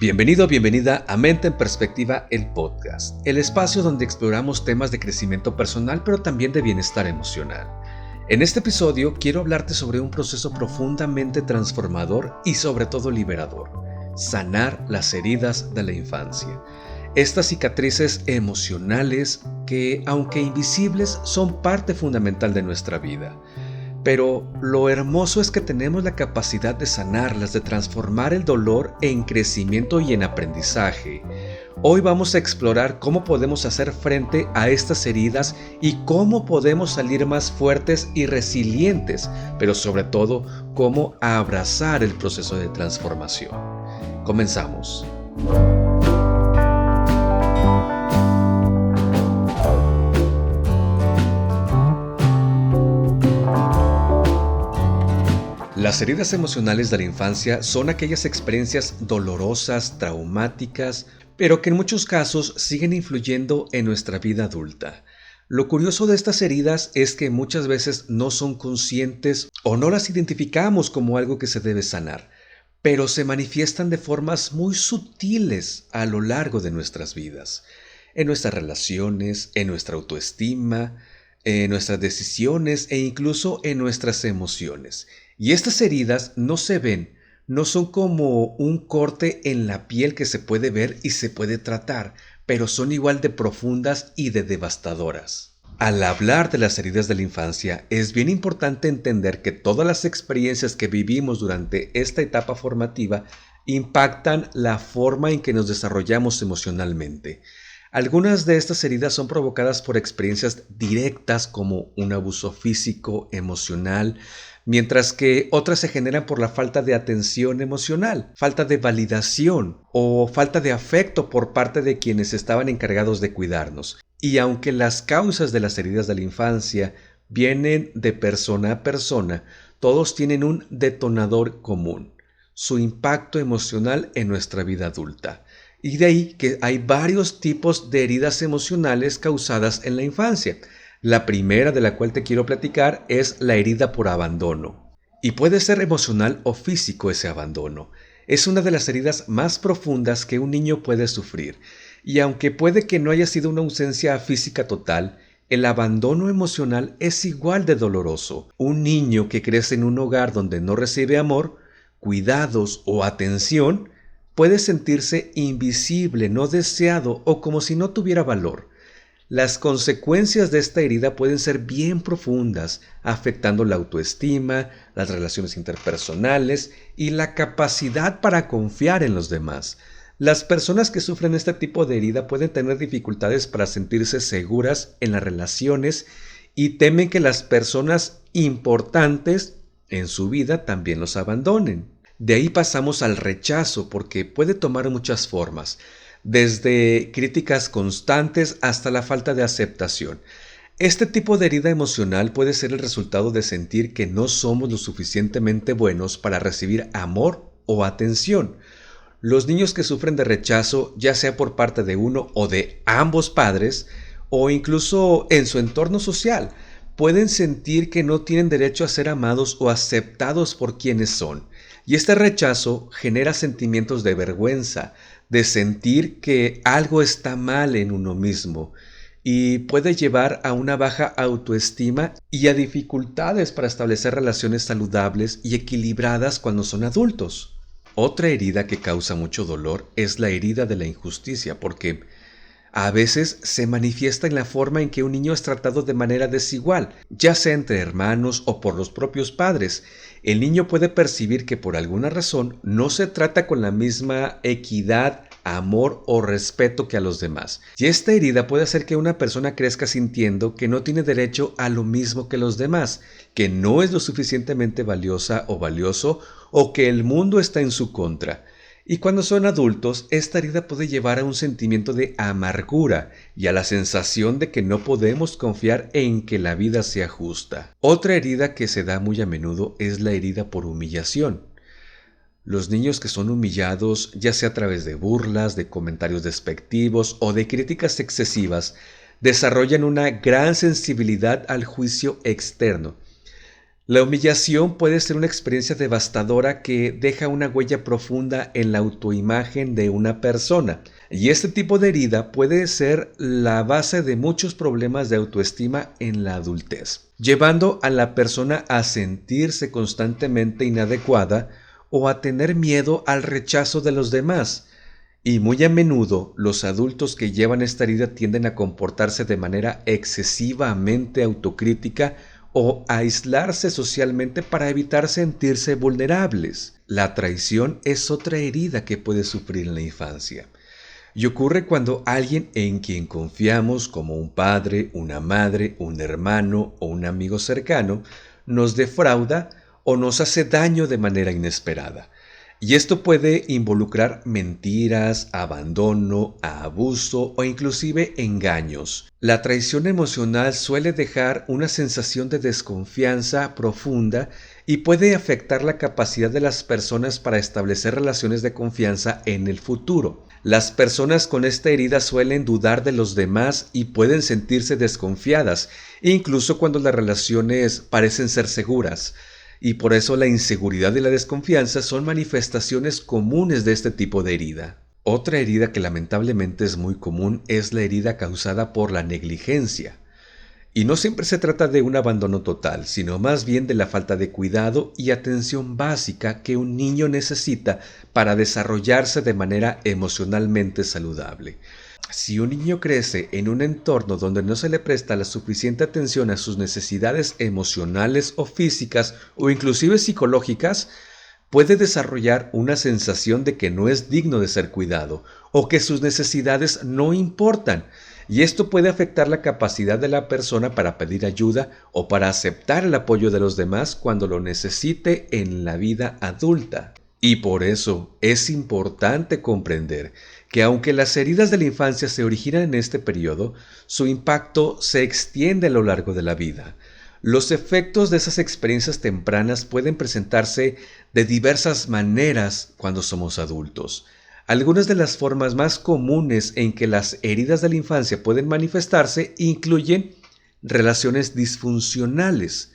Bienvenido, bienvenida a Mente en Perspectiva, el podcast, el espacio donde exploramos temas de crecimiento personal, pero también de bienestar emocional. En este episodio quiero hablarte sobre un proceso profundamente transformador y sobre todo liberador: sanar las heridas de la infancia. Estas cicatrices emocionales que, aunque invisibles, son parte fundamental de nuestra vida. Pero lo hermoso es que tenemos la capacidad de sanarlas, de transformar el dolor en crecimiento y en aprendizaje. Hoy vamos a explorar cómo podemos hacer frente a estas heridas y cómo podemos salir más fuertes y resilientes, pero sobre todo, cómo abrazar el proceso de transformación. Comenzamos. Las heridas emocionales de la infancia son aquellas experiencias dolorosas, traumáticas, pero que en muchos casos siguen influyendo en nuestra vida adulta. Lo curioso de estas heridas es que muchas veces no son conscientes o no las identificamos como algo que se debe sanar, pero se manifiestan de formas muy sutiles a lo largo de nuestras vidas, en nuestras relaciones, en nuestra autoestima, en nuestras decisiones e incluso en nuestras emociones. Y estas heridas no se ven, no son como un corte en la piel que se puede ver y se puede tratar, pero son igual de profundas y de devastadoras. Al hablar de las heridas de la infancia, es bien importante entender que todas las experiencias que vivimos durante esta etapa formativa impactan la forma en que nos desarrollamos emocionalmente. Algunas de estas heridas son provocadas por experiencias directas como un abuso físico, emocional, mientras que otras se generan por la falta de atención emocional, falta de validación o falta de afecto por parte de quienes estaban encargados de cuidarnos. Y aunque las causas de las heridas de la infancia vienen de persona a persona, todos tienen un detonador común: su impacto emocional en nuestra vida adulta. Y de ahí que hay varios tipos de heridas emocionales causadas en la infancia. La primera de la cual te quiero platicar es la herida por abandono. Y puede ser emocional o físico ese abandono. Es una de las heridas más profundas que un niño puede sufrir. Y aunque puede que no haya sido una ausencia física total, el abandono emocional es igual de doloroso. Un niño que crece en un hogar donde no recibe amor, cuidados o atención, puede sentirse invisible, no deseado o como si no tuviera valor. Las consecuencias de esta herida pueden ser bien profundas, afectando la autoestima, las relaciones interpersonales y la capacidad para confiar en los demás. Las personas que sufren este tipo de herida pueden tener dificultades para sentirse seguras en las relaciones y temen que las personas importantes en su vida también los abandonen. De ahí pasamos al rechazo, porque puede tomar muchas formas, desde críticas constantes hasta la falta de aceptación. Este tipo de herida emocional puede ser el resultado de sentir que no somos lo suficientemente buenos para recibir amor o atención. Los niños que sufren de rechazo, ya sea por parte de uno o de ambos padres, o incluso en su entorno social, pueden sentir que no tienen derecho a ser amados o aceptados por quienes son. Y este rechazo genera sentimientos de vergüenza, de sentir que algo está mal en uno mismo, y puede llevar a una baja autoestima y a dificultades para establecer relaciones saludables y equilibradas cuando son adultos. Otra herida que causa mucho dolor es la herida de la injusticia, porque a veces se manifiesta en la forma en que un niño es tratado de manera desigual, ya sea entre hermanos o por los propios padres. El niño puede percibir que por alguna razón no se trata con la misma equidad, amor o respeto que a los demás. Y esta herida puede hacer que una persona crezca sintiendo que no tiene derecho a lo mismo que los demás, que no es lo suficientemente valiosa o valioso, o que el mundo está en su contra. Y cuando son adultos, esta herida puede llevar a un sentimiento de amargura y a la sensación de que no podemos confiar en que la vida sea justa. Otra herida que se da muy a menudo es la herida por humillación. Los niños que son humillados, ya sea a través de burlas, de comentarios despectivos o de críticas excesivas, desarrollan una gran sensibilidad al juicio externo. La humillación puede ser una experiencia devastadora que deja una huella profunda en la autoimagen de una persona, y este tipo de herida puede ser la base de muchos problemas de autoestima en la adultez, llevando a la persona a sentirse constantemente inadecuada o a tener miedo al rechazo de los demás. Y muy a menudo los adultos que llevan esta herida tienden a comportarse de manera excesivamente autocrítica o a aislarse socialmente para evitar sentirse vulnerables. La traición es otra herida que puede sufrir en la infancia. Y ocurre cuando alguien en quien confiamos, como un padre, una madre, un hermano o un amigo cercano, nos defrauda o nos hace daño de manera inesperada. Y esto puede involucrar mentiras, abandono, abuso o inclusive engaños. La traición emocional suele dejar una sensación de desconfianza profunda y puede afectar la capacidad de las personas para establecer relaciones de confianza en el futuro. Las personas con esta herida suelen dudar de los demás y pueden sentirse desconfiadas, incluso cuando las relaciones parecen ser seguras. Y por eso la inseguridad y la desconfianza son manifestaciones comunes de este tipo de herida. Otra herida que lamentablemente es muy común es la herida causada por la negligencia. Y no siempre se trata de un abandono total, sino más bien de la falta de cuidado y atención básica que un niño necesita para desarrollarse de manera emocionalmente saludable. Si un niño crece en un entorno donde no se le presta la suficiente atención a sus necesidades emocionales o físicas o inclusive psicológicas, puede desarrollar una sensación de que no es digno de ser cuidado o que sus necesidades no importan, y esto puede afectar la capacidad de la persona para pedir ayuda o para aceptar el apoyo de los demás cuando lo necesite en la vida adulta. Y por eso es importante comprender que aunque las heridas de la infancia se originan en este periodo, su impacto se extiende a lo largo de la vida. Los efectos de esas experiencias tempranas pueden presentarse de diversas maneras cuando somos adultos. Algunas de las formas más comunes en que las heridas de la infancia pueden manifestarse incluyen relaciones disfuncionales,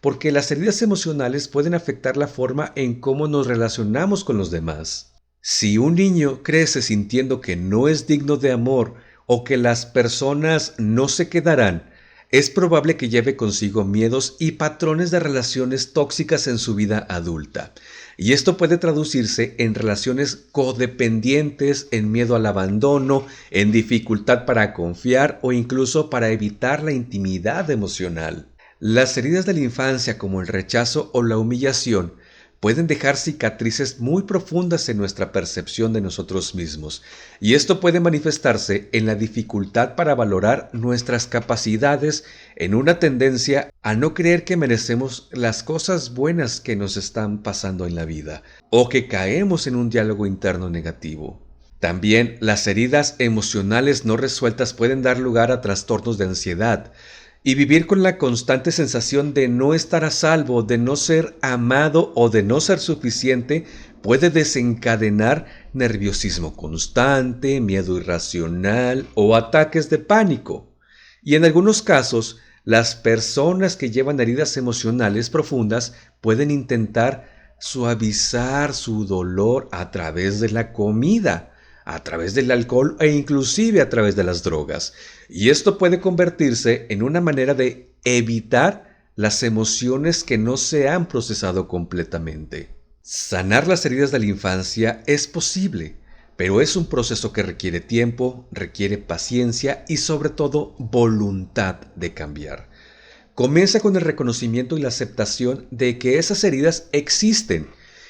porque las heridas emocionales pueden afectar la forma en cómo nos relacionamos con los demás. Si un niño crece sintiendo que no es digno de amor o que las personas no se quedarán, es probable que lleve consigo miedos y patrones de relaciones tóxicas en su vida adulta. Y esto puede traducirse en relaciones codependientes, en miedo al abandono, en dificultad para confiar o incluso para evitar la intimidad emocional. Las heridas de la infancia, como el rechazo o la humillación, pueden dejar cicatrices muy profundas en nuestra percepción de nosotros mismos, y esto puede manifestarse en la dificultad para valorar nuestras capacidades, en una tendencia a no creer que merecemos las cosas buenas que nos están pasando en la vida, o que caemos en un diálogo interno negativo. También las heridas emocionales no resueltas pueden dar lugar a trastornos de ansiedad, y vivir con la constante sensación de no estar a salvo, de no ser amado o de no ser suficiente puede desencadenar nerviosismo constante, miedo irracional o ataques de pánico. Y en algunos casos, las personas que llevan heridas emocionales profundas pueden intentar suavizar su dolor a través de la comida, a través del alcohol e inclusive a través de las drogas. Y esto puede convertirse en una manera de evitar las emociones que no se han procesado completamente. Sanar las heridas de la infancia es posible, pero es un proceso que requiere tiempo, requiere paciencia y sobre todo voluntad de cambiar. Comienza con el reconocimiento y la aceptación de que esas heridas existen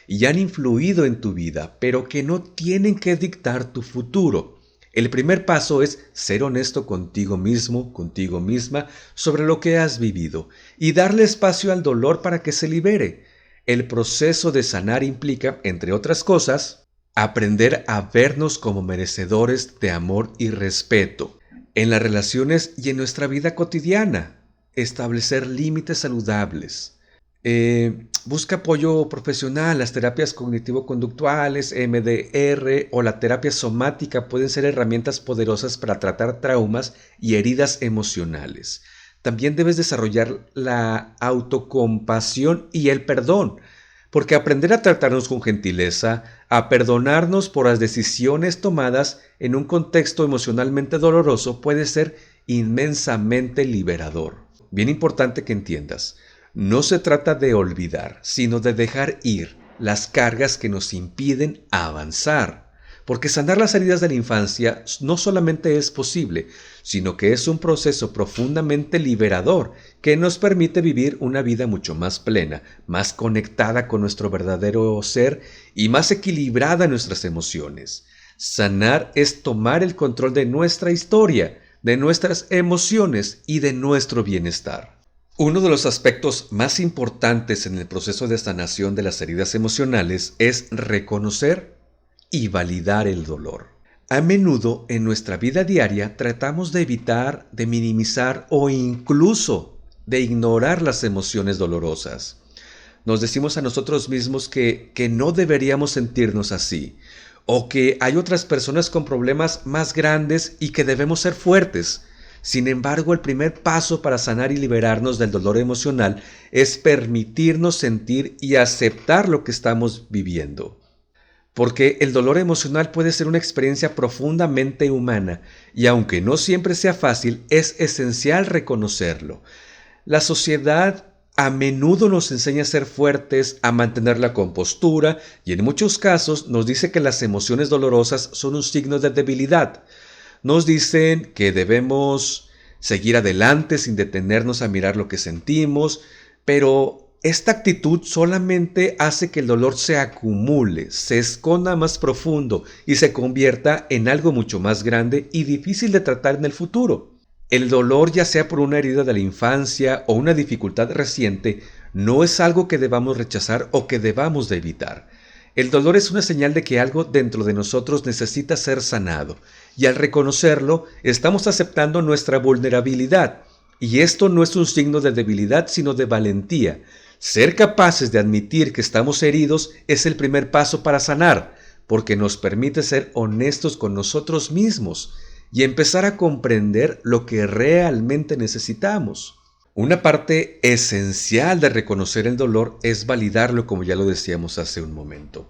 y han influido en tu vida, pero que no tienen que dictar tu futuro. El primer paso es ser honesto contigo mismo, contigo misma, sobre lo que has vivido y darle espacio al dolor para que se libere. El proceso de sanar implica, entre otras cosas, aprender a vernos como merecedores de amor y respeto en las relaciones y en nuestra vida cotidiana. Establecer límites saludables. Busca apoyo profesional. Las terapias cognitivo-conductuales, MDR o la terapia somática pueden ser herramientas poderosas para tratar traumas y heridas emocionales. también debes desarrollar la autocompasión y el perdón, porque aprender a tratarnos con gentileza, a perdonarnos por las decisiones tomadas en un contexto emocionalmente doloroso puede ser inmensamente liberador. Bien importante que entiendas, no se trata de olvidar, sino de dejar ir las cargas que nos impiden avanzar. Porque sanar las heridas de la infancia no solamente es posible, sino que es un proceso profundamente liberador que nos permite vivir una vida mucho más plena, más conectada con nuestro verdadero ser y más equilibrada en nuestras emociones. Sanar es tomar el control de nuestra historia, de nuestras emociones y de nuestro bienestar. Uno de los aspectos más importantes en el proceso de sanación de las heridas emocionales es reconocer y validar el dolor. A menudo en nuestra vida diaria tratamos de evitar, de minimizar o incluso de ignorar las emociones dolorosas. Nos decimos a nosotros mismos que no deberíamos sentirnos así, o que hay otras personas con problemas más grandes y que debemos ser fuertes. Sin embargo, el primer paso para sanar y liberarnos del dolor emocional es permitirnos sentir y aceptar lo que estamos viviendo. Porque el dolor emocional puede ser una experiencia profundamente humana y aunque no siempre sea fácil, es esencial reconocerlo. La sociedad a menudo nos enseña a ser fuertes, a mantener la compostura y en muchos casos nos dice que las emociones dolorosas son un signo de debilidad. Nos dicen que debemos seguir adelante sin detenernos a mirar lo que sentimos, pero esta actitud solamente hace que el dolor se acumule, se esconda más profundo y se convierta en algo mucho más grande y difícil de tratar en el futuro. El dolor, ya sea por una herida de la infancia o una dificultad reciente, no es algo que debamos rechazar o que debamos de evitar. El dolor es una señal de que algo dentro de nosotros necesita ser sanado, y al reconocerlo, estamos aceptando nuestra vulnerabilidad. Y esto no es un signo de debilidad, sino de valentía. Ser capaces de admitir que estamos heridos es el primer paso para sanar, porque nos permite ser honestos con nosotros mismos y empezar a comprender lo que realmente necesitamos. Una parte esencial de reconocer el dolor es validarlo, como ya lo decíamos hace un momento.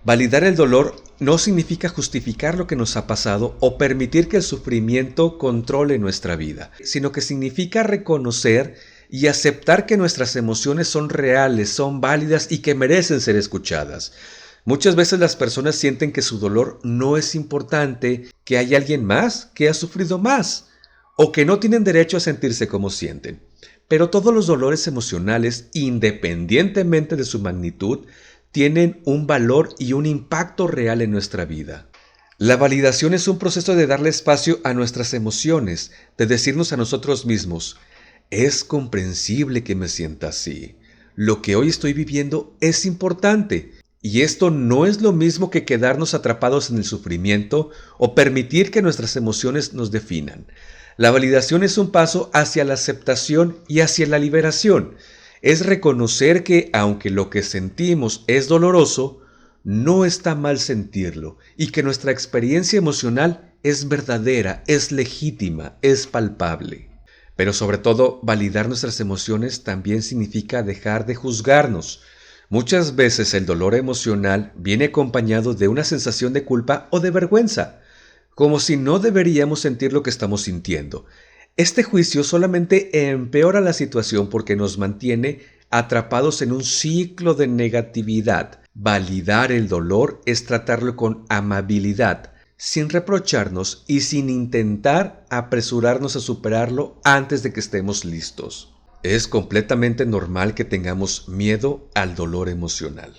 Validar el dolor no significa justificar lo que nos ha pasado o permitir que el sufrimiento controle nuestra vida, sino que significa reconocer y aceptar que nuestras emociones son reales, son válidas y que merecen ser escuchadas. Muchas veces las personas sienten que su dolor no es importante, que hay alguien más que ha sufrido más o que no tienen derecho a sentirse como sienten. Pero todos los dolores emocionales, independientemente de su magnitud, tienen un valor y un impacto real en nuestra vida. La validación es un proceso de darle espacio a nuestras emociones, de decirnos a nosotros mismos: es comprensible que me sienta así. Lo que hoy estoy viviendo es importante. Y esto no es lo mismo que quedarnos atrapados en el sufrimiento o permitir que nuestras emociones nos definan. La validación es un paso hacia la aceptación y hacia la liberación. Es reconocer que, aunque lo que sentimos es doloroso, no está mal sentirlo y que nuestra experiencia emocional es verdadera, es legítima, es palpable. Pero sobre todo, validar nuestras emociones también significa dejar de juzgarnos. Muchas veces el dolor emocional viene acompañado de una sensación de culpa o de vergüenza, como si no deberíamos sentir lo que estamos sintiendo. Este juicio solamente empeora la situación porque nos mantiene atrapados en un ciclo de negatividad. Validar el dolor es tratarlo con amabilidad, sin reprocharnos y sin intentar apresurarnos a superarlo antes de que estemos listos. Es completamente normal que tengamos miedo al dolor emocional.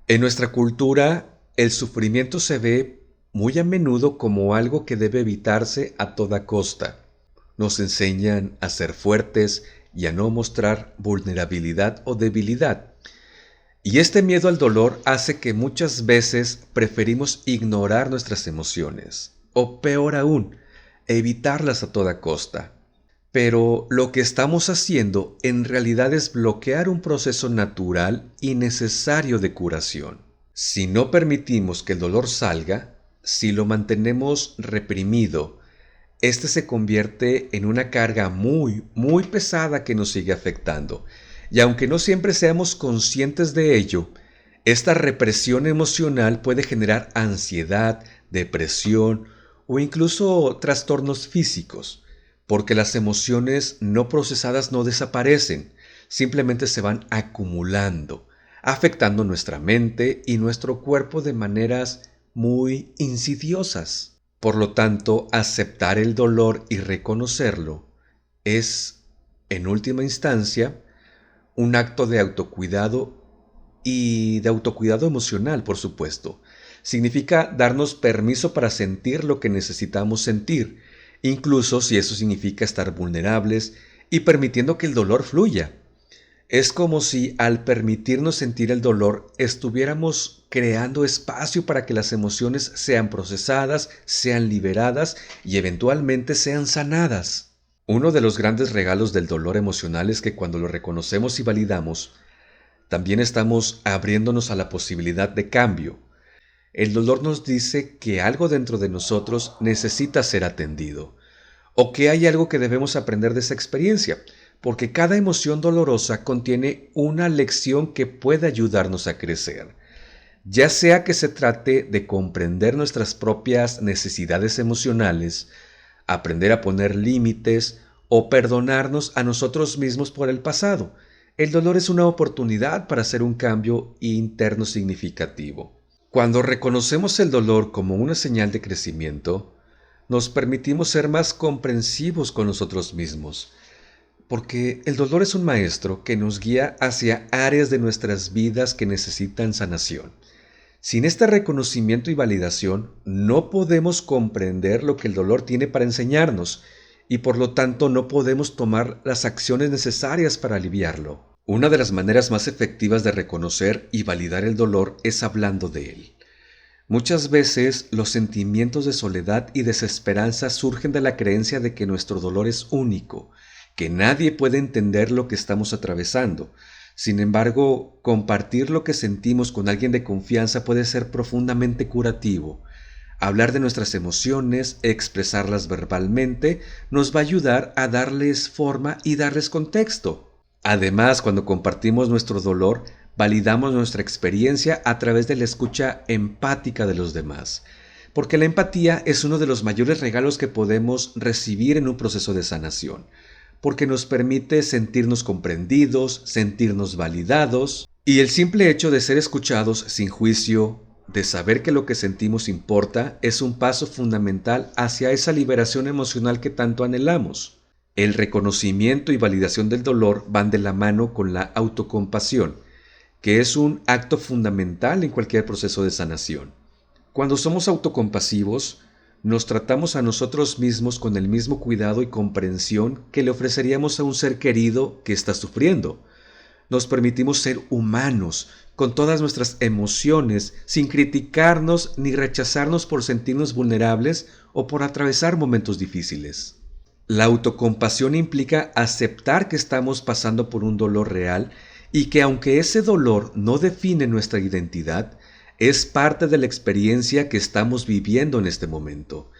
En nuestra cultura, el sufrimiento se ve muy a menudo como algo que debe evitarse a toda costa. Nos enseñan a ser fuertes y a no mostrar vulnerabilidad o debilidad. Y este miedo al dolor hace que muchas veces preferimos ignorar nuestras emociones, o peor aún, evitarlas a toda costa. Pero lo que estamos haciendo en realidad es bloquear un proceso natural y necesario de curación. Si no permitimos que el dolor salga, si lo mantenemos reprimido, este se convierte en una carga muy, muy pesada que nos sigue afectando. Y aunque no siempre seamos conscientes de ello, esta represión emocional puede generar ansiedad, depresión o incluso trastornos físicos, porque las emociones no procesadas no desaparecen, simplemente se van acumulando, afectando nuestra mente y nuestro cuerpo de maneras muy insidiosas. Por lo tanto, aceptar el dolor y reconocerlo es, en última instancia, un acto de autocuidado y de autocuidado emocional, por supuesto. Significa darnos permiso para sentir lo que necesitamos sentir, incluso si eso significa estar vulnerables y permitiendo que el dolor fluya. Es como si al permitirnos sentir el dolor estuviéramos creando espacio para que las emociones sean procesadas, sean liberadas y eventualmente sean sanadas. Uno de los grandes regalos del dolor emocional es que cuando lo reconocemos y validamos, también estamos abriéndonos a la posibilidad de cambio. El dolor nos dice que algo dentro de nosotros necesita ser atendido, o que hay algo que debemos aprender de esa experiencia, porque cada emoción dolorosa contiene una lección que puede ayudarnos a crecer. Ya sea que se trate de comprender nuestras propias necesidades emocionales, aprender a poner límites o perdonarnos a nosotros mismos por el pasado. El dolor es una oportunidad para hacer un cambio interno significativo. Cuando reconocemos el dolor como una señal de crecimiento, nos permitimos ser más comprensivos con nosotros mismos, porque el dolor es un maestro que nos guía hacia áreas de nuestras vidas que necesitan sanación. Sin este reconocimiento y validación, no podemos comprender lo que el dolor tiene para enseñarnos y por lo tanto no podemos tomar las acciones necesarias para aliviarlo. Una de las maneras más efectivas de reconocer y validar el dolor es hablando de él. Muchas veces los sentimientos de soledad y desesperanza surgen de la creencia de que nuestro dolor es único, que nadie puede entender lo que estamos atravesando. Sin embargo, compartir lo que sentimos con alguien de confianza puede ser profundamente curativo. Hablar de nuestras emociones, expresarlas verbalmente, nos va a ayudar a darles forma y darles contexto. Además, cuando compartimos nuestro dolor, validamos nuestra experiencia a través de la escucha empática de los demás. Porque la empatía es uno de los mayores regalos que podemos recibir en un proceso de sanación. Porque nos permite sentirnos comprendidos, sentirnos validados, y el simple hecho de ser escuchados sin juicio, de saber que lo que sentimos importa, es un paso fundamental hacia esa liberación emocional que tanto anhelamos. El reconocimiento y validación del dolor van de la mano con la autocompasión, que es un acto fundamental en cualquier proceso de sanación. Cuando somos autocompasivos, nos tratamos a nosotros mismos con el mismo cuidado y comprensión que le ofreceríamos a un ser querido que está sufriendo. Nos permitimos ser humanos, con todas nuestras emociones, sin criticarnos ni rechazarnos por sentirnos vulnerables o por atravesar momentos difíciles. La autocompasión implica aceptar que estamos pasando por un dolor real y que aunque ese dolor no define nuestra identidad, es parte de la experiencia que estamos viviendo en este momento.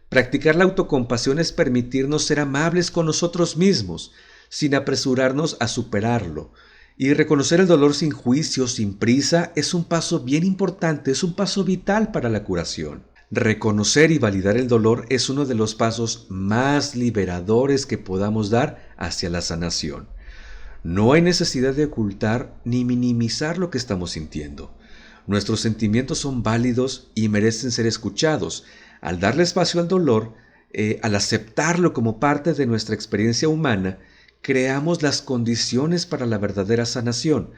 Practicar la autocompasión es permitirnos ser amables con nosotros mismos, sin apresurarnos a superarlo. Y reconocer el dolor sin juicio, sin prisa, es un paso bien importante, es un paso vital para la curación. Reconocer y validar el dolor es uno de los pasos más liberadores que podamos dar hacia la sanación. No hay necesidad de ocultar ni minimizar lo que estamos sintiendo. Nuestros sentimientos son válidos y merecen ser escuchados. Al darle espacio al dolor, al aceptarlo como parte de nuestra experiencia humana, creamos las condiciones para la verdadera sanación.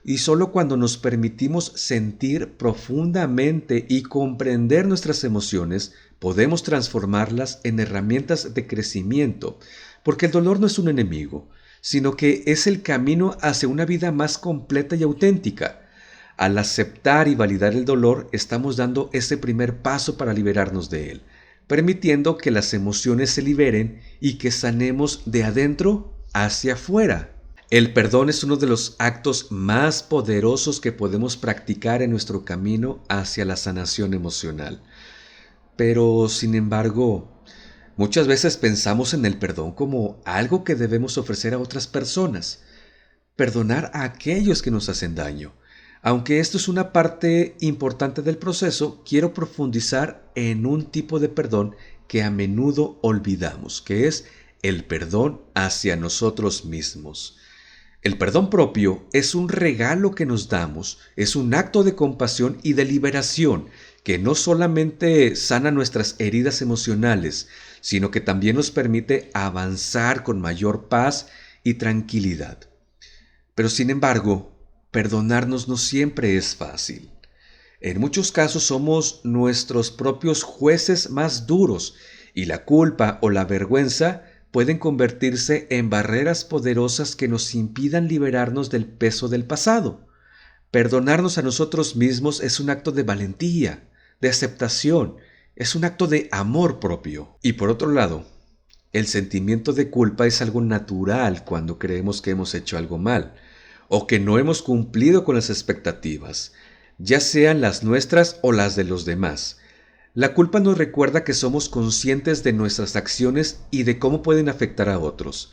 Y solo cuando nos permitimos sentir profundamente y comprender nuestras emociones, podemos transformarlas en herramientas de crecimiento, porque el dolor no es un enemigo, sino que es el camino hacia una vida más completa y auténtica. Al aceptar y validar el dolor, estamos dando ese primer paso para liberarnos de él, permitiendo que las emociones se liberen y que sanemos de adentro hacia afuera. El perdón es uno de los actos más poderosos que podemos practicar en nuestro camino hacia la sanación emocional. Pero, sin embargo, Muchas veces pensamos en el perdón como algo que debemos ofrecer a otras personas, perdonar a aquellos que nos hacen daño. Aunque esto es una parte importante del proceso, quiero profundizar en un tipo de perdón que a menudo olvidamos, que es el perdón hacia nosotros mismos. El perdón propio es un regalo que nos damos, es un acto de compasión y de liberación que no solamente sana nuestras heridas emocionales, sino que también nos permite avanzar con mayor paz y tranquilidad. Pero sin embargo, perdonarnos no siempre es fácil. En muchos casos somos nuestros propios jueces más duros y la culpa o la vergüenza pueden convertirse en barreras poderosas que nos impidan liberarnos del peso del pasado. Perdonarnos a nosotros mismos es un acto de valentía, de aceptación, es un acto de amor propio. Y por otro lado, el sentimiento de culpa es algo natural cuando creemos que hemos hecho algo mal o que no hemos cumplido con las expectativas, ya sean las nuestras o las de los demás. La culpa nos recuerda que somos conscientes de nuestras acciones y de cómo pueden afectar a otros.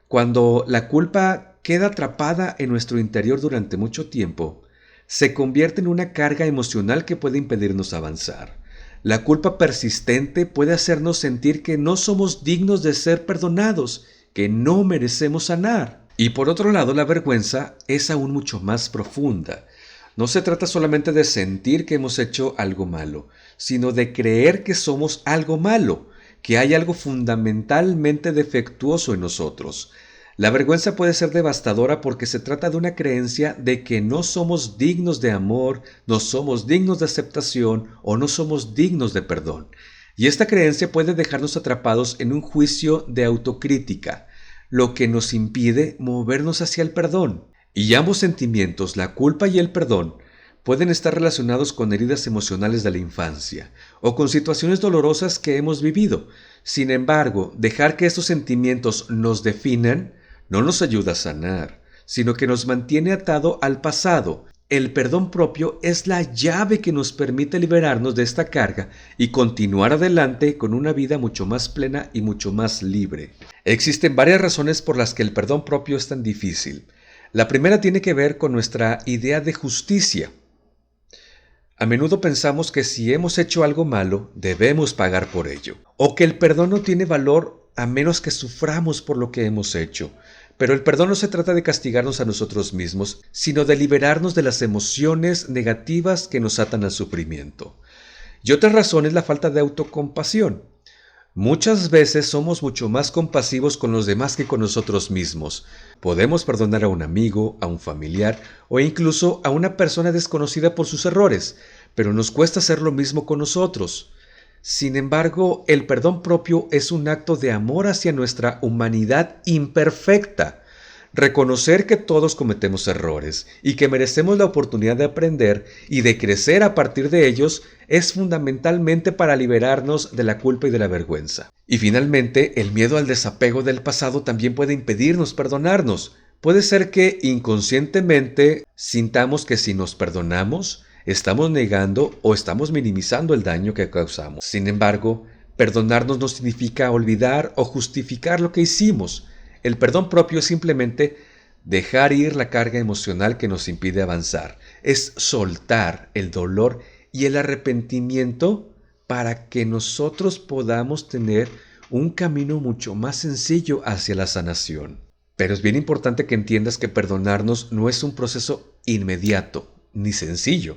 Cuando la culpa queda atrapada en nuestro interior durante mucho tiempo, se convierte en una carga emocional que puede impedirnos avanzar. La culpa persistente puede hacernos sentir que no somos dignos de ser perdonados, que no merecemos sanar. Y por otro lado, la vergüenza es aún mucho más profunda. No se trata solamente de sentir que hemos hecho algo malo, sino de creer que somos algo malo, que hay algo fundamentalmente defectuoso en nosotros. La vergüenza puede ser devastadora porque se trata de una creencia de que no somos dignos de amor, no somos dignos de aceptación o no somos dignos de perdón. Y esta creencia puede dejarnos atrapados en un juicio de autocrítica, lo que nos impide movernos hacia el perdón. Y ambos sentimientos, la culpa y el perdón, pueden estar relacionados con heridas emocionales de la infancia o con situaciones dolorosas que hemos vivido. Sin embargo, dejar que estos sentimientos nos definan no nos ayuda a sanar, sino que nos mantiene atado al pasado. El perdón propio es la llave que nos permite liberarnos de esta carga y continuar adelante con una vida mucho más plena y mucho más libre. Existen varias razones por las que el perdón propio es tan difícil. La primera tiene que ver con nuestra idea de justicia. A menudo pensamos que si hemos hecho algo malo, debemos pagar por ello, o que el perdón no tiene valor a menos que suframos por lo que hemos hecho. Pero el perdón no se trata de castigarnos a nosotros mismos, sino de liberarnos de las emociones negativas que nos atan al sufrimiento. Y otra razón es la falta de autocompasión. Muchas veces somos mucho más compasivos con los demás que con nosotros mismos. Podemos perdonar a un amigo, a un familiar o incluso a una persona desconocida por sus errores, pero nos cuesta hacer lo mismo con nosotros. Sin embargo, el perdón propio es un acto de amor hacia nuestra humanidad imperfecta. Reconocer que todos cometemos errores y que merecemos la oportunidad de aprender y de crecer a partir de ellos es fundamentalmente para liberarnos de la culpa y de la vergüenza. Y finalmente, el miedo al desapego del pasado también puede impedirnos perdonarnos. Puede ser que inconscientemente sintamos que si nos perdonamos, estamos negando o estamos minimizando el daño que causamos. Sin embargo, perdonarnos no significa olvidar o justificar lo que hicimos. El perdón propio es simplemente dejar ir la carga emocional que nos impide avanzar. Es soltar el dolor y el arrepentimiento para que nosotros podamos tener un camino mucho más sencillo hacia la sanación. Pero es bien importante que entiendas que perdonarnos no es un proceso inmediato ni sencillo.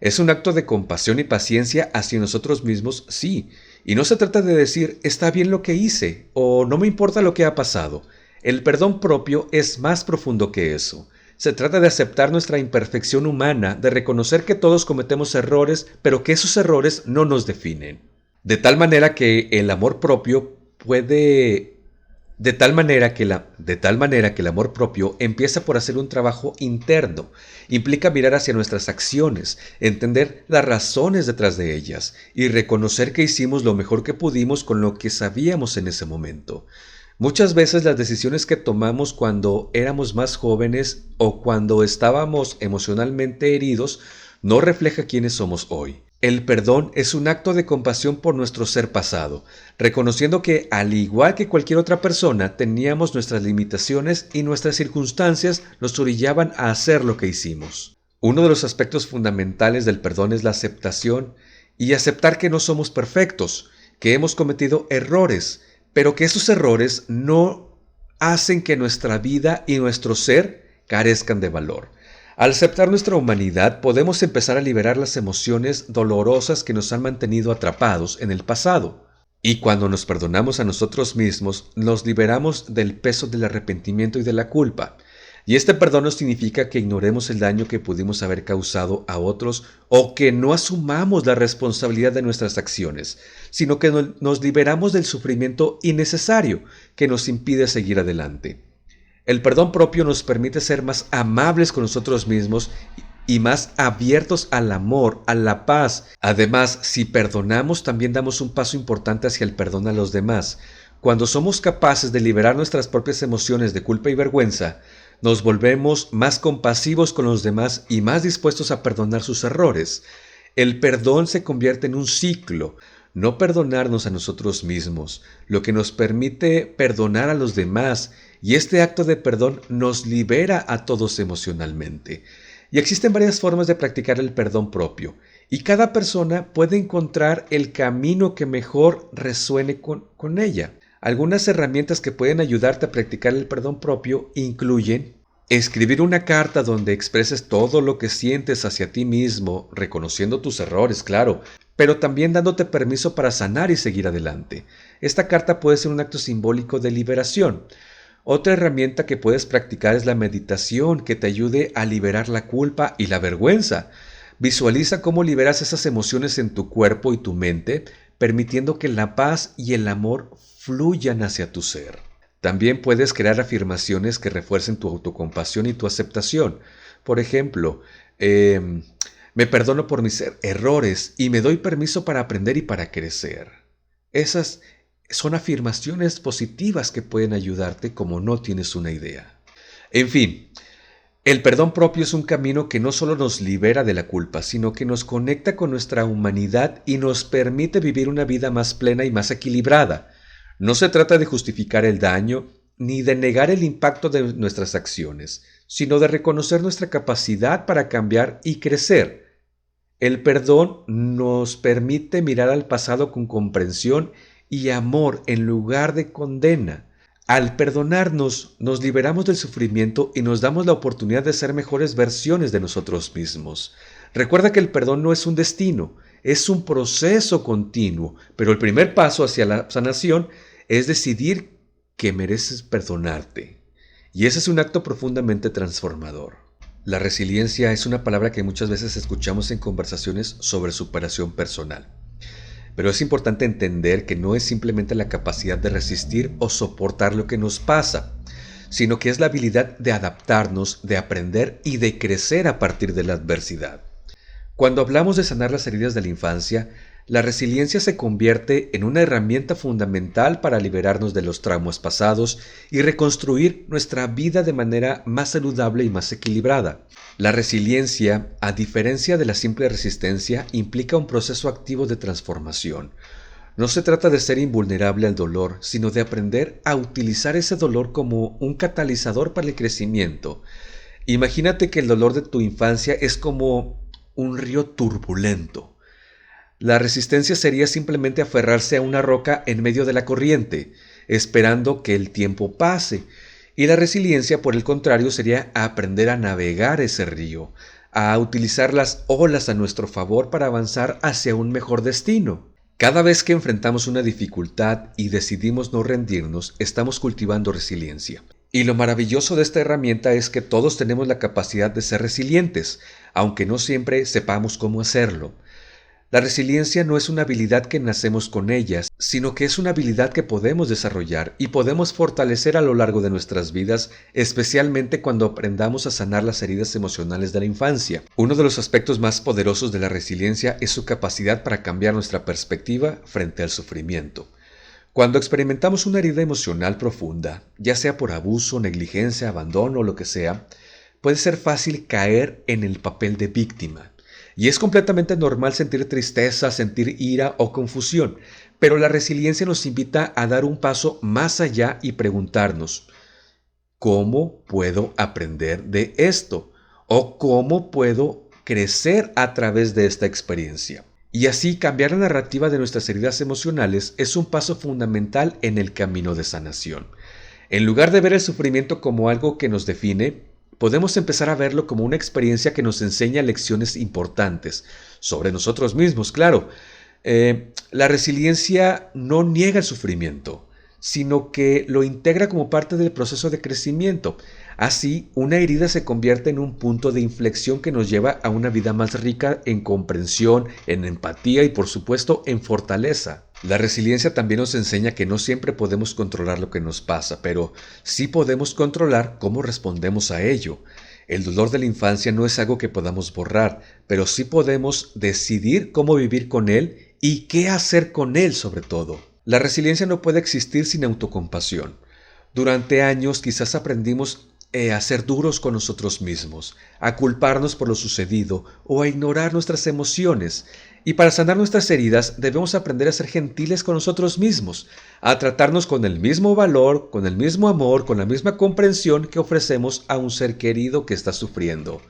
Es un acto de compasión y paciencia hacia nosotros mismos, sí. Y no se trata de decir, está bien lo que hice, o no me importa lo que ha pasado. El perdón propio es más profundo que eso. Se trata de aceptar nuestra imperfección humana, de reconocer que todos cometemos errores, pero que esos errores no nos definen. De tal manera que el amor propio el amor propio empieza por hacer un trabajo interno. Implica mirar hacia nuestras acciones, entender las razones detrás de ellas y reconocer que hicimos lo mejor que pudimos con lo que sabíamos en ese momento. Muchas veces las decisiones que tomamos cuando éramos más jóvenes o cuando estábamos emocionalmente heridos no reflejan quiénes somos hoy. El perdón es un acto de compasión por nuestro ser pasado, reconociendo que, al igual que cualquier otra persona, teníamos nuestras limitaciones y nuestras circunstancias nos orillaban a hacer lo que hicimos. Uno de los aspectos fundamentales del perdón es la aceptación y aceptar que no somos perfectos, que hemos cometido errores, pero que esos errores no hacen que nuestra vida y nuestro ser carezcan de valor. Al aceptar nuestra humanidad, podemos empezar a liberar las emociones dolorosas que nos han mantenido atrapados en el pasado. Y cuando nos perdonamos a nosotros mismos, nos liberamos del peso del arrepentimiento y de la culpa. Y este perdón no significa que ignoremos el daño que pudimos haber causado a otros o que no asumamos la responsabilidad de nuestras acciones, sino que nos liberamos del sufrimiento innecesario que nos impide seguir adelante. El perdón propio nos permite ser más amables con nosotros mismos y más abiertos al amor, a la paz. Además, si perdonamos, también damos un paso importante hacia el perdón a los demás. Cuando somos capaces de liberar nuestras propias emociones de culpa y vergüenza, nos volvemos más compasivos con los demás y más dispuestos a perdonar sus errores. El perdón se convierte en un ciclo. No perdonarnos a nosotros mismos, lo que nos permite perdonar a los demás, y este acto de perdón nos libera a todos emocionalmente. Y existen varias formas de practicar el perdón propio, y cada persona puede encontrar el camino que mejor resuene con ella. Algunas herramientas que pueden ayudarte a practicar el perdón propio incluyen escribir una carta donde expreses todo lo que sientes hacia ti mismo, reconociendo tus errores, claro, pero también dándote permiso para sanar y seguir adelante. Esta carta puede ser un acto simbólico de liberación. Otra herramienta que puedes practicar es la meditación, que te ayude a liberar la culpa y la vergüenza. Visualiza cómo liberas esas emociones en tu cuerpo y tu mente, permitiendo que la paz y el amor fluyan hacia tu ser. También puedes crear afirmaciones que refuercen tu autocompasión y tu aceptación. Por ejemplo, me perdono por mis errores y me doy permiso para aprender y para crecer. Esas son afirmaciones positivas que pueden ayudarte como no tienes una idea. En fin, el perdón propio es un camino que no solo nos libera de la culpa, sino que nos conecta con nuestra humanidad y nos permite vivir una vida más plena y más equilibrada. No se trata de justificar el daño ni de negar el impacto de nuestras acciones, sino de reconocer nuestra capacidad para cambiar y crecer. El perdón nos permite mirar al pasado con comprensión y amor en lugar de condena. Al perdonarnos, nos liberamos del sufrimiento y nos damos la oportunidad de ser mejores versiones de nosotros mismos. Recuerda que el perdón no es un destino, es un proceso continuo, pero el primer paso hacia la sanación es decidir que mereces perdonarte. Y ese es un acto profundamente transformador. La resiliencia es una palabra que muchas veces escuchamos en conversaciones sobre superación personal. Pero es importante entender que no es simplemente la capacidad de resistir o soportar lo que nos pasa, sino que es la habilidad de adaptarnos, de aprender y de crecer a partir de la adversidad. Cuando hablamos de sanar las heridas de la infancia, la resiliencia se convierte en una herramienta fundamental para liberarnos de los traumas pasados y reconstruir nuestra vida de manera más saludable y más equilibrada. La resiliencia, a diferencia de la simple resistencia, implica un proceso activo de transformación. No se trata de ser invulnerable al dolor, sino de aprender a utilizar ese dolor como un catalizador para el crecimiento. Imagínate que el dolor de tu infancia es como un río turbulento. La resistencia sería simplemente aferrarse a una roca en medio de la corriente, esperando que el tiempo pase. Y la resiliencia, por el contrario, sería aprender a navegar ese río, a utilizar las olas a nuestro favor para avanzar hacia un mejor destino. Cada vez que enfrentamos una dificultad y decidimos no rendirnos, estamos cultivando resiliencia. Y lo maravilloso de esta herramienta es que todos tenemos la capacidad de ser resilientes, aunque no siempre sepamos cómo hacerlo. La resiliencia no es una habilidad que nacemos con ellas, sino que es una habilidad que podemos desarrollar y podemos fortalecer a lo largo de nuestras vidas, especialmente cuando aprendamos a sanar las heridas emocionales de la infancia. Uno de los aspectos más poderosos de la resiliencia es su capacidad para cambiar nuestra perspectiva frente al sufrimiento. Cuando experimentamos una herida emocional profunda, ya sea por abuso, negligencia, abandono o lo que sea, puede ser fácil caer en el papel de víctima. Y es completamente normal sentir tristeza, sentir ira o confusión, pero la resiliencia nos invita a dar un paso más allá y preguntarnos, ¿cómo puedo aprender de esto? ¿O cómo puedo crecer a través de esta experiencia? Y así cambiar la narrativa de nuestras heridas emocionales es un paso fundamental en el camino de sanación. En lugar de ver el sufrimiento como algo que nos define, podemos empezar a verlo como una experiencia que nos enseña lecciones importantes sobre nosotros mismos, claro. La resiliencia no niega el sufrimiento, sino que lo integra como parte del proceso de crecimiento. Así, una herida se convierte en un punto de inflexión que nos lleva a una vida más rica en comprensión, en empatía y por supuesto en fortaleza. La resiliencia también nos enseña que no siempre podemos controlar lo que nos pasa, pero sí podemos controlar cómo respondemos a ello. El dolor de la infancia no es algo que podamos borrar, pero sí podemos decidir cómo vivir con él y qué hacer con él sobre todo. La resiliencia no puede existir sin autocompasión. Durante años quizás aprendimos a ser duros con nosotros mismos, a culparnos por lo sucedido o a ignorar nuestras emociones. Y para sanar nuestras heridas debemos aprender a ser gentiles con nosotros mismos, a tratarnos con el mismo valor, con el mismo amor, con la misma comprensión que ofrecemos a un ser querido que está sufriendo.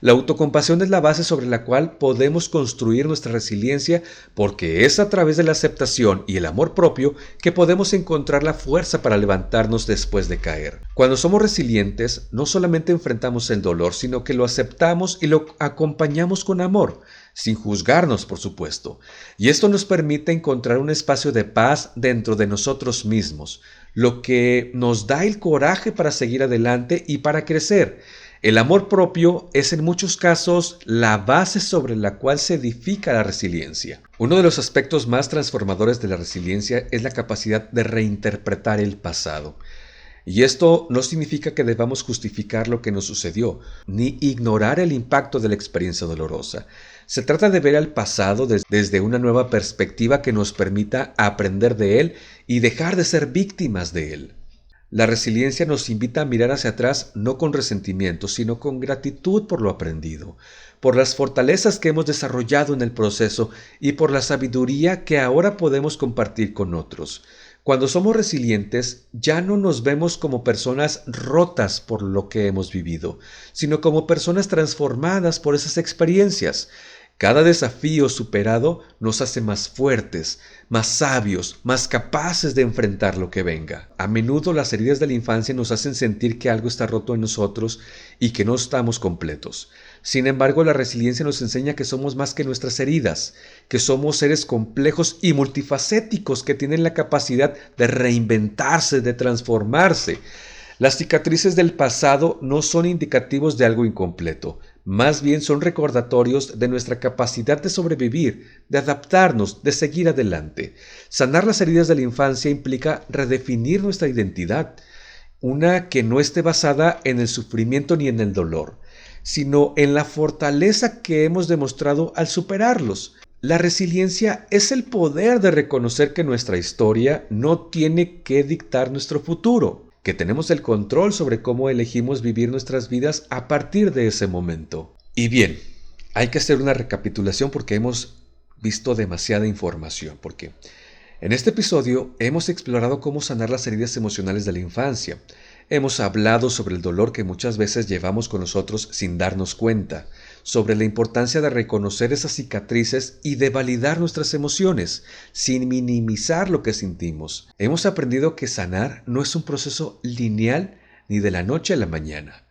La autocompasión es la base sobre la cual podemos construir nuestra resiliencia porque es a través de la aceptación y el amor propio que podemos encontrar la fuerza para levantarnos después de caer. Cuando somos resilientes, no solamente enfrentamos el dolor, sino que lo aceptamos y lo acompañamos con amor, sin juzgarnos, por supuesto. Y esto nos permite encontrar un espacio de paz dentro de nosotros mismos, lo que nos da el coraje para seguir adelante y para crecer. El amor propio es en muchos casos la base sobre la cual se edifica la resiliencia. Uno de los aspectos más transformadores de la resiliencia es la capacidad de reinterpretar el pasado. Y esto no significa que debamos justificar lo que nos sucedió, ni ignorar el impacto de la experiencia dolorosa. Se trata de ver al pasado desde una nueva perspectiva que nos permita aprender de él y dejar de ser víctimas de él. La resiliencia nos invita a mirar hacia atrás no con resentimiento, sino con gratitud por lo aprendido, por las fortalezas que hemos desarrollado en el proceso y por la sabiduría que ahora podemos compartir con otros. Cuando somos resilientes, ya no nos vemos como personas rotas por lo que hemos vivido, sino como personas transformadas por esas experiencias. Cada desafío superado nos hace más fuertes, más sabios, más capaces de enfrentar lo que venga. A menudo las heridas de la infancia nos hacen sentir que algo está roto en nosotros y que no estamos completos. Sin embargo, la resiliencia nos enseña que somos más que nuestras heridas, que somos seres complejos y multifacéticos que tienen la capacidad de reinventarse, de transformarse. Las cicatrices del pasado no son indicativos de algo incompleto, más bien son recordatorios de nuestra capacidad de sobrevivir, de adaptarnos, de seguir adelante. Sanar las heridas de la infancia implica redefinir nuestra identidad, una que no esté basada en el sufrimiento ni en el dolor, sino en la fortaleza que hemos demostrado al superarlos. La resiliencia es el poder de reconocer que nuestra historia no tiene que dictar nuestro futuro, que tenemos el control sobre cómo elegimos vivir nuestras vidas a partir de ese momento. Y bien, hay que hacer una recapitulación porque hemos visto demasiada información, porque en este episodio hemos explorado cómo sanar las heridas emocionales de la infancia. Hemos hablado sobre el dolor que muchas veces llevamos con nosotros sin darnos cuenta, sobre la importancia de reconocer esas cicatrices y de validar nuestras emociones, sin minimizar lo que sentimos. Hemos aprendido que sanar no es un proceso lineal ni de la noche a la mañana.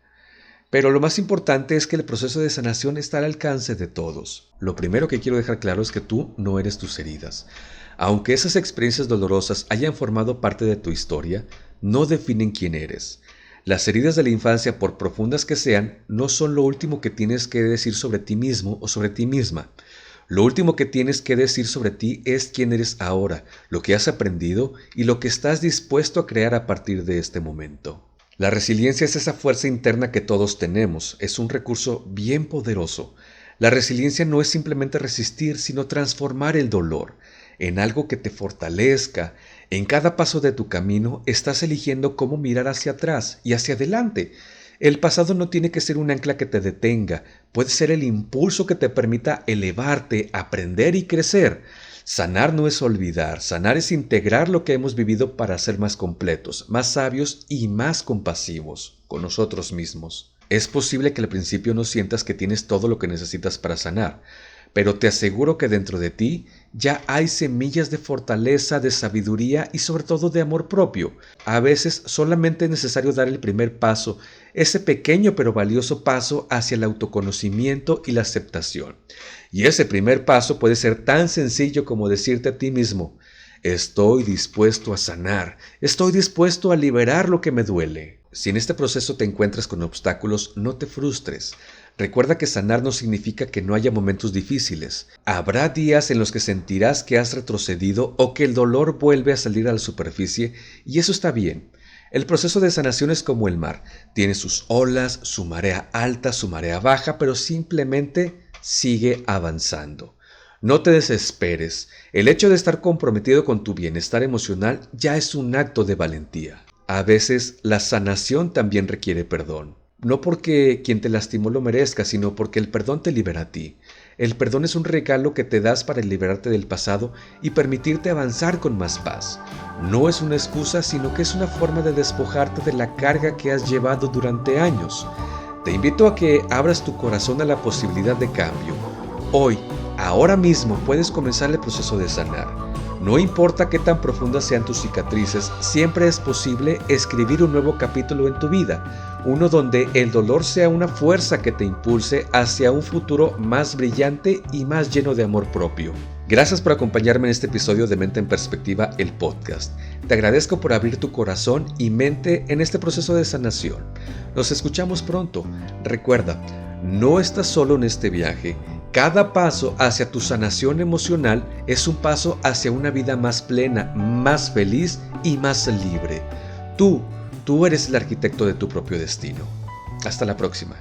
Pero lo más importante es que el proceso de sanación está al alcance de todos. Lo primero que quiero dejar claro es que tú no eres tus heridas. Aunque esas experiencias dolorosas hayan formado parte de tu historia, no definen quién eres. Las heridas de la infancia, por profundas que sean, no son lo último que tienes que decir sobre ti mismo o sobre ti misma. Lo último que tienes que decir sobre ti es quién eres ahora, lo que has aprendido y lo que estás dispuesto a crear a partir de este momento. La resiliencia es esa fuerza interna que todos tenemos, es un recurso bien poderoso. La resiliencia no es simplemente resistir, sino transformar el dolor en algo que te fortalezca. En cada paso de tu camino estás eligiendo cómo mirar hacia atrás y hacia adelante. El pasado no tiene que ser un ancla que te detenga, puede ser el impulso que te permita elevarte, aprender y crecer. Sanar no es olvidar, sanar es integrar lo que hemos vivido para ser más completos, más sabios y más compasivos con nosotros mismos. Es posible que al principio no sientas que tienes todo lo que necesitas para sanar, pero te aseguro que dentro de ti ya hay semillas de fortaleza, de sabiduría y sobre todo de amor propio. A veces solamente es necesario dar el primer paso, ese pequeño pero valioso paso hacia el autoconocimiento y la aceptación. Y ese primer paso puede ser tan sencillo como decirte a ti mismo: estoy dispuesto a sanar, estoy dispuesto a liberar lo que me duele. Si en este proceso te encuentras con obstáculos, no te frustres. Recuerda que sanar no significa que no haya momentos difíciles. Habrá días en los que sentirás que has retrocedido o que el dolor vuelve a salir a la superficie, y eso está bien. El proceso de sanación es como el mar. Tiene sus olas, su marea alta, su marea baja, pero simplemente sigue avanzando. No te desesperes. El hecho de estar comprometido con tu bienestar emocional ya es un acto de valentía. A veces la sanación también requiere perdón. No porque quien te lastimó lo merezca, sino porque el perdón te libera a ti. El perdón es un regalo que te das para liberarte del pasado y permitirte avanzar con más paz. No es una excusa, sino que es una forma de despojarte de la carga que has llevado durante años. Te invito a que abras tu corazón a la posibilidad de cambio. Hoy, ahora mismo, puedes comenzar el proceso de sanar. No importa qué tan profundas sean tus cicatrices, siempre es posible escribir un nuevo capítulo en tu vida, uno donde el dolor sea una fuerza que te impulse hacia un futuro más brillante y más lleno de amor propio. Gracias por acompañarme en este episodio de Mente en Perspectiva, el podcast. Te agradezco por abrir tu corazón y mente en este proceso de sanación. Nos escuchamos pronto. Recuerda, no estás solo en este viaje. Cada paso hacia tu sanación emocional es un paso hacia una vida más plena, más feliz y más libre. Tú eres el arquitecto de tu propio destino. Hasta la próxima.